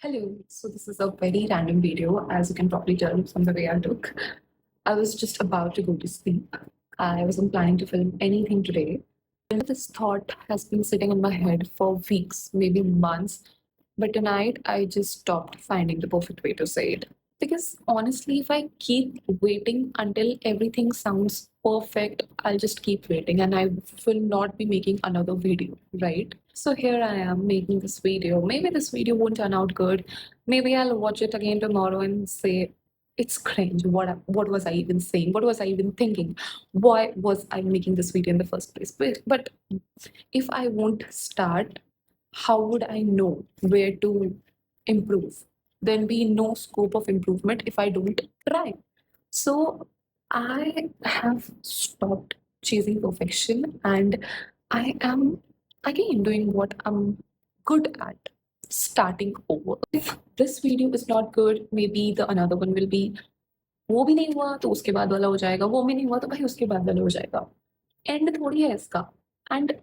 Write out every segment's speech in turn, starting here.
Hello. So this is a very random video, as you can probably tell from the way I look. I was just about to go to sleep. I wasn't planning to film anything today. This thought has been sitting in my head for weeks, maybe months. But tonight, I just stopped finding the perfect way to say it. Because honestly, if I keep waiting until everything sounds perfect, I'll just keep waiting and I will not be making another video, right? So here I am making this video. Maybe this video won't turn out good. Maybe I'll watch it again tomorrow and say, it's cringe. What was I even saying? What was I even thinking? Why was I making this video in the first place? But if I won't start, how would I know where to improve? Then be no scope of improvement if I don't try. So I have stopped chasing perfection and I am again doing what I'm good at, starting over. If this video is not good, maybe the another one will be वो भी नहीं हुआ तो उसके बाद वाला हो जाएगा, वो भी नहीं हुआ तो भाई उसके बाद वाला हो जाएगा. एंड थोड़ी है इसका. And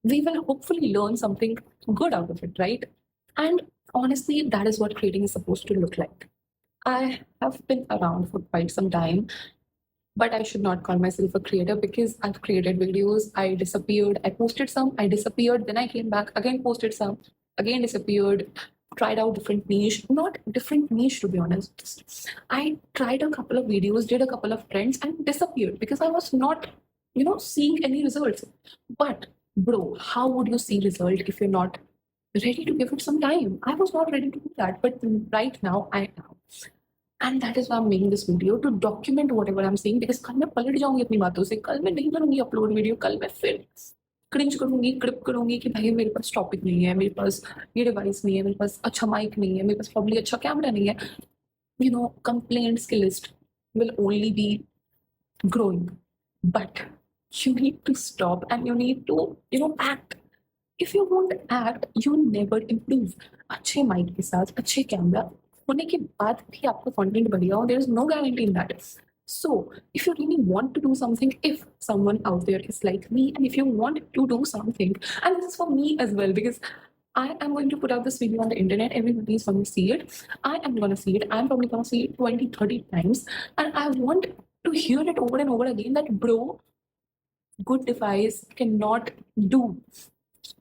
we will hopefully learn something good out of it, right? And honestly, that is what creating is supposed to look like. I have been around for quite some time, but I should not call myself a creator because I've created videos, I disappeared, I posted some, I disappeared, then I came back, again posted some, again disappeared, tried out different niche, not different niche to be honest. I tried a couple of videos, did a couple of trends, and disappeared because I was not, seeing any results. But bro, how would you see result if you're not ready to give it some time? I was not ready to do that, but right now I am. And that is why I'm making this video to document whatever I'm saying because कल मैं पलट जाऊंगी अपनी बातों से, कल मैं नहीं करूंगी अपलोड वीडियो, कल मैं फिर क्रिंज करूंगी, क्रिप करूंगी कि भाई मेरे पास टॉपिक नहीं है, मेरे पास ये डिवाइस नहीं है, मेरे पास अच्छा माइक नहीं है, मेरे पास प्रॉब्ली अच्छा कैमरा नहीं है. Complaints की list will only be growing. But you need to stop and you need to, act. If you won't act, you never improve. अच्छे माइक के साथ अच्छे कैमरा होने के बाद भी आपका कंटेंट बढ़िया हो, there is no guarantee in that. So, if you really want to do something, if someone out there is like me, and if you want to do something, and this is for me as well, because I am going to put out this video on the internet, everybody is going to see it. I am going to see it. I'm probably going to see it 20, 30 times. And I want to hear it over and over again that, bro, good device cannot do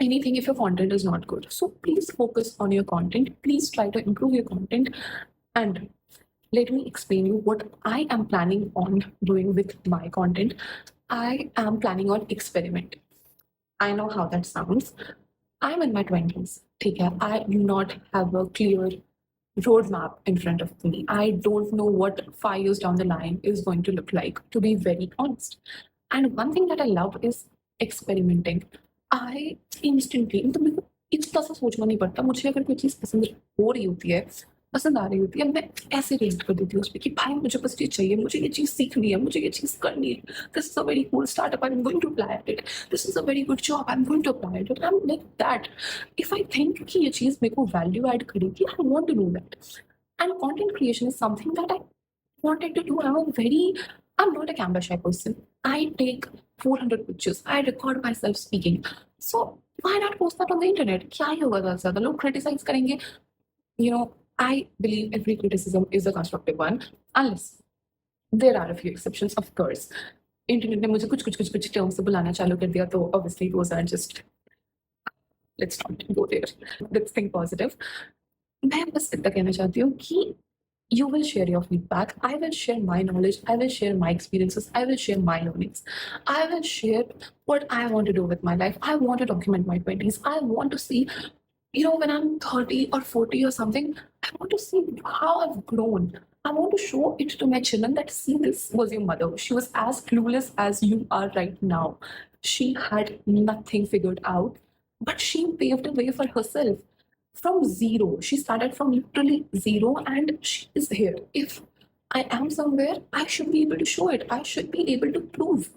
anything if your content is not good. So please focus on your content. Please try to improve your content. And let me explain you what I am planning on doing with my content. I am planning on experimenting. I know how that sounds. I'm in my 20s. ठीक है, I do not have a clear roadmap in front of me. I don't know what 5 years down the line is going to look like, to be very honest. And one thing that I love is experimenting. I instantly, मतलब मेरे को इतना सा सोचना नहीं पड़ता. मुझे अगर कोई चीज़ पसंद हो रही होती है, पसंद आ रही होती है, मैं ऐसे रिएक्ट कर देती हूँ उस पर कि भाई मुझे बस ये चाहिए, मुझे ये चीज़ सीखनी है, मुझे ये चीज़ करनी है. This is a very cool startup, I am going to apply at it. This is a very good job, I am going to apply at it. I am like that. If I think कि ये चीज़ मेरे को value add करेगी, I want to do that. And content creation is something that I wanted to do. I'm not a camera shy person. I take 400 pictures. I record myself speaking. So why not post that on the internet? क्या ही होगा ज़्यादा से ज़्यादा लोग criticize करेंगे. I believe every criticism is a constructive one, unless there are a few exceptions, of course. Internet ने मुझे कुछ टर्म्स से बुलाना चालू कर दिया, तो obviously those are just, let's not go there. Let's think positive. मैं बस इतना कहना चाहती हूँ कि you will share your feedback. I will share my knowledge. I will share my experiences. I will share my learnings. I will share what I want to do with my life. I want to document my 20s. I want to see, when I'm 30 or 40 or something, I want to see how I've grown. I want to show it to my children that, see, this was your mother. She was as clueless as you are right now. She had nothing figured out, but she paved a way for herself. From zero. She started from literally zero and she is here. If I am somewhere, I should be able to show it. I should be able to prove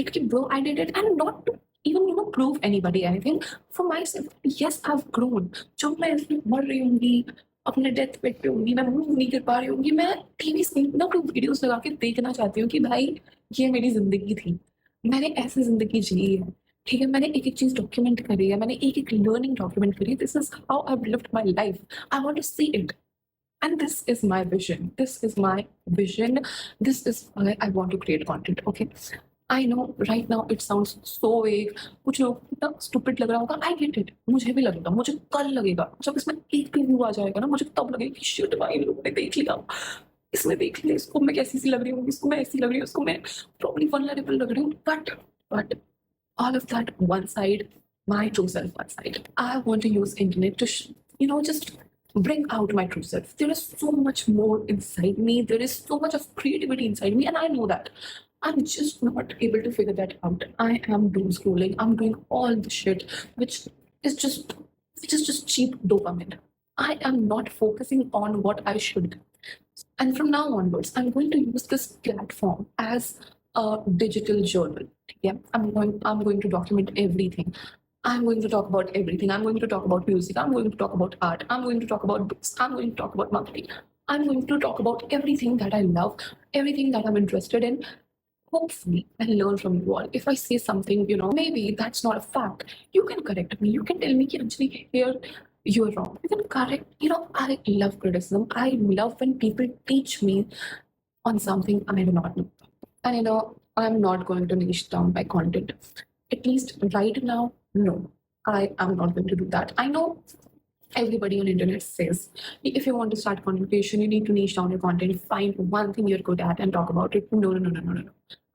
it. Bro, I did it. And not to even, prove anybody anything. For myself, yes, I've grown. जब मैं इसमें बढ़ रही होंगी, अपने death bed पे होंगी, मैं मूव नहीं कर पा रही होंगी, मैं टीवी स्क्रीन पे अपनी वीडियोस लगा के देखना चाहती हूँ कि भाई ये मेरी जिंदगी थी, मैंने ऐसी जिंदगी जी है. ठीक है, मैंने एक एक चीज डॉक्यूमेंट करी है, मैंने एक एक लर्निंग डॉक्यूमेंट करी है। This is how I lived my life. I want to see it and this is my vision. This is my vision. This is why I want to create content. Okay, I know right now it sounds so vague. कुछ लोग इतना stupid लग रहा होगा. I get it. मुझे भी लगेगा, मुझे कल लगेगा जब इसमें एक भी व्यू आ जाएगा ना, मुझे तब लगेगा कि शिट भाई लोगों ने देख लिया, इसमें देख लिया, इसको मैं कैसी सी लग रही हूँ, इसको मैं ऐसी लग रही हूँ, इसको मैं प्रॉब्ली वल्नरेबल लग रही हूँ. But all of that one side, my true self one side. I want to use internet to just bring out my true self. There is so much more inside me. There is so much of creativity inside me, and I know that. I'm just not able to figure that out. I am doom scrolling. I'm doing all the shit, is just which is just cheap dopamine. I am not focusing on what I should. And from now onwards, I'm going to use this platform as a digital journal. Yeah, I'm going to document everything. I'm going to talk about everything. I'm going to talk about music. I'm going to talk about art. I'm going to talk about books. I'm going to talk about marketing. I'm going to talk about everything that I love, everything that I'm interested in. Hopefully, I'll learn from you all. If I say something, maybe that's not a fact, you can correct me. You can tell me, actually, here you're wrong. You can correct. I love criticism. I love when people teach me on something I do not know. And I'm not going to niche down my content. At least right now, no. I am not going to do that. I know everybody on internet says if you want to start content creation, you need to niche down your content, find one thing you're good at and talk about it. No.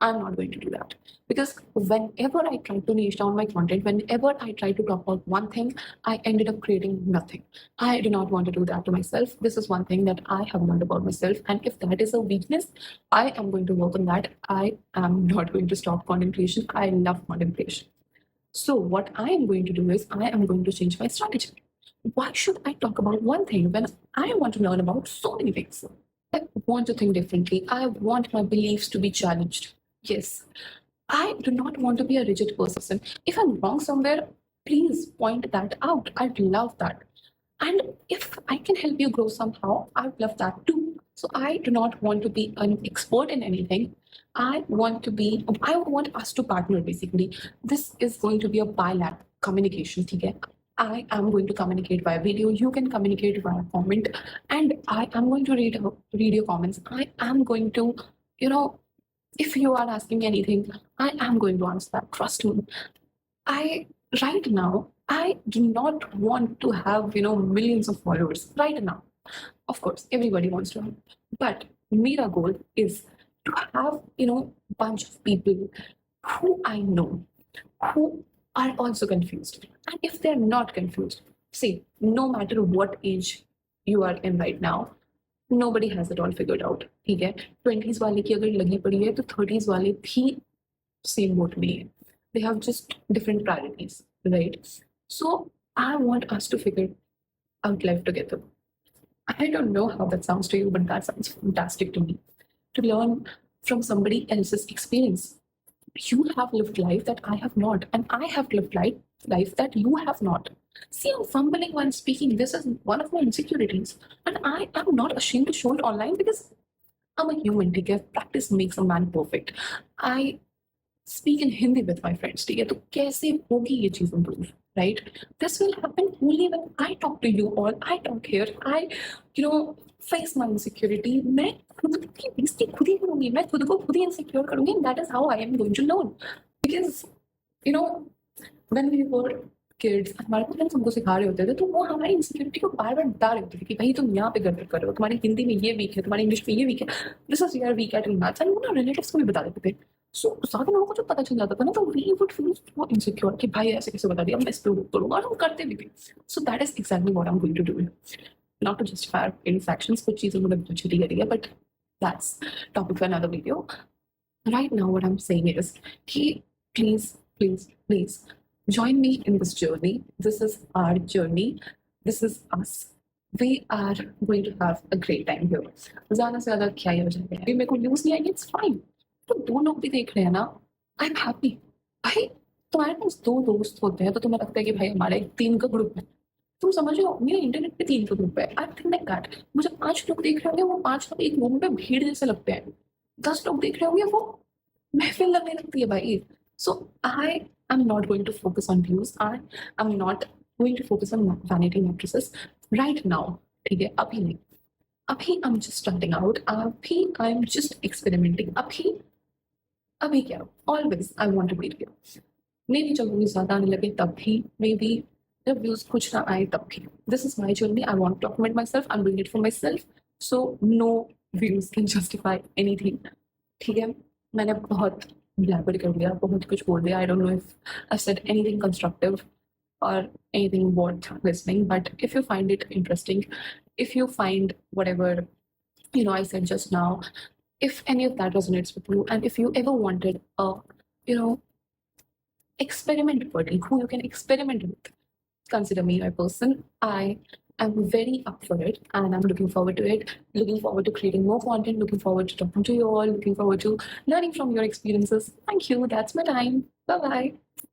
I'm not going to do that. Because whenever I try to niche down my content, whenever I try to talk about one thing, I ended up creating nothing. I do not want to do that to myself. This is one thing that I have learned about myself. And if that is a weakness, I am going to work on that. I am not going to stop content creation. I love content creation. So what I am going to do is I am going to change my strategy. Why should I talk about one thing when I want to learn about so many things? I want to think differently. I want my beliefs to be challenged. Yes, I do not want to be a rigid person. If I'm wrong somewhere, please point that out. I'd love that. And if I can help you grow somehow, I'd love that too. So I do not want to be an expert in anything. I want us to partner basically. This is going to be a bilateral communication. Okay? I am going to communicate via video. You can communicate via comment, and I am going to read your comments. I am going to, if you are asking me anything, I am going to answer that. Trust me. Right now, I do not want to have millions of followers right now. Of course, everybody wants to have, but my goal is to have bunch of people who I know who are also confused. And if they're not confused, see, no matter what age you are in right now, nobody has it all figured out. ठीक है, 20s वाले की अगर लगी पड़ी है तो 30s वाले भी same boat में है. They have just different priorities, right? So I want us to figure out life together. I don't know how that sounds to you, but that sounds fantastic to me. To learn from somebody else's experience. You have lived life that I have not, and I have lived life that you have not. See, I'm fumbling while speaking. This is one of my insecurities, and I am not ashamed to show it online because I'm a human. ठीक है, practice makes a man perfect. I speak in Hindi with my friends. ठीक है, तो कैसे होगी ये चीज improve? Right? This will happen only when I talk to you all. I talk here. I, face my insecurity. मैं खुद की बेइज्जती खुद ही करूंगी. मैं खुद को खुद ही insecure करूंगी. And that is how I am going to learn. Because, when we were kids, हमारे पेरेंट्स हमको सिखा रहे होते थे तो वो हमारी इनसिक्योरिटी को बार बार बता रहे होते थे कि भाई तुम यहाँ पे गड़बड़ कर रहे हो, तुम्हारी हिंदी में ये वीक है, तुम्हारी इंग्लिश में ये वीक है, this is your weak at in maths. And वो ना रिलेटिव्स को भी बता देते थे. सो ज्यादा लोगों को जब पता चल जाता था ना तो we would feel so insecure कि भाई ऐसे कैसे बता दिया, मैं इस पे वर्क करूंगा, और हम करते भी थे. So that is exactly what I am going to do. Not to justify any factions, कुछ चीजें मतलब बचती करी है, but that's topic for another video. Right now, what I'm saying is, please join me in this journey. This is our journey. This is us. We are going to have a great time here. ज़्यादा से ज़्यादा क्या ही हो जाएगा, मेरे को news नहीं आएगी, it's fine. तो दो लोग भी देख रहे हैं ना, I'm happy. भाई तुम्हारे पास दो दोस्त होते हैं तो तुम्हें लगता है कि भाई हमारा एक टीम का ग्रुप है. तुम समझ रहे हो, मेरे इंटरनेट पे 3 ग्रुप है. I think like that. मुझे 5 लोग देख रहे होंगे, वो 5 लोग एक रूम पे भीड़ जैसे लगते हैं. 10 लोग देख रहे होंगे, वो महफिल लगने लगती है भाई. सो आई I'm not going to focus on views. I'm not going to focus on vanity mattresses right now. ठीक है, अभी नहीं. अभी I'm just starting out. अभी I'm just experimenting. अभी क्या? Always I want to be real. May be जब views ज़्यादा आने लगे तब भी, मे बी जब व्यूज कुछ ना आए तब भी. This is my journey. I want to document myself. I am doing it for myself. So no views can justify anything. ठीक है, मैंने बहुत ब्लैबर कर दिया, बहुत कुछ बोल दिया. I don't know if I said anything constructive or anything worth listening. But if you find it interesting, if you find whatever I said just now, if any of that resonates with you, and if you ever wanted a you know experiment party who you can experiment with, consider me a person. I am very up for it, and I'm looking forward to it. Looking forward to creating more content. Looking forward to talking to you all. Looking forward to learning from your experiences. Thank you. That's my time. Bye bye.